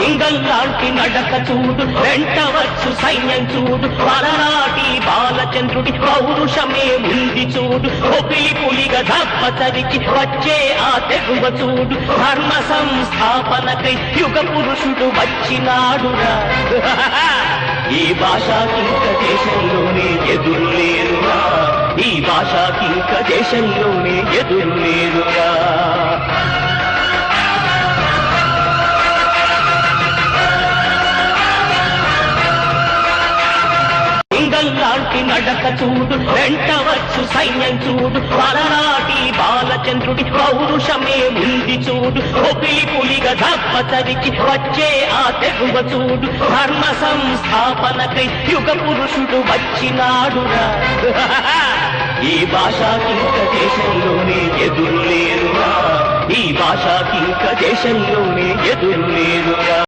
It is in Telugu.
ఇంగల్లాంటి నడక చూడు, వెంటవచ్చు సైన్యం చూడు, పలనాటి బాలచంద్రుడి పౌరుషమే ఉంది చూడు, ఒపిలి పులిగా దప్పతరికి వచ్చే ఆ తెగువ చూడు, ధర్మ సంస్థాపనకై యుగ పురుషుడు వచ్చినాడురా. ఈ భాషాకింక దేశంలోనే ఎదురు లేరురా, ఈ భాషాకింక దేశంలోనే ఎదురు లేరురా. లాంటి నడక చూడు, వెంటవచ్చు సైన్యం చూడు, పలనాటి బాలచంద్రుడి పౌరుషమే ఉంది చూడు, ఒపిలి పులిగా దప్పతరికి వచ్చే ఆ తెగువ చూడు, ధర్మ సంస్థాపనకై యుగ పురుషుడు వచ్చినాడురా. ఈ భాషాకింక దేశంలోనే ఎదురు లేరురా, ఈ భాషాకింక దేశంలోనే ఎదురు లేరురా.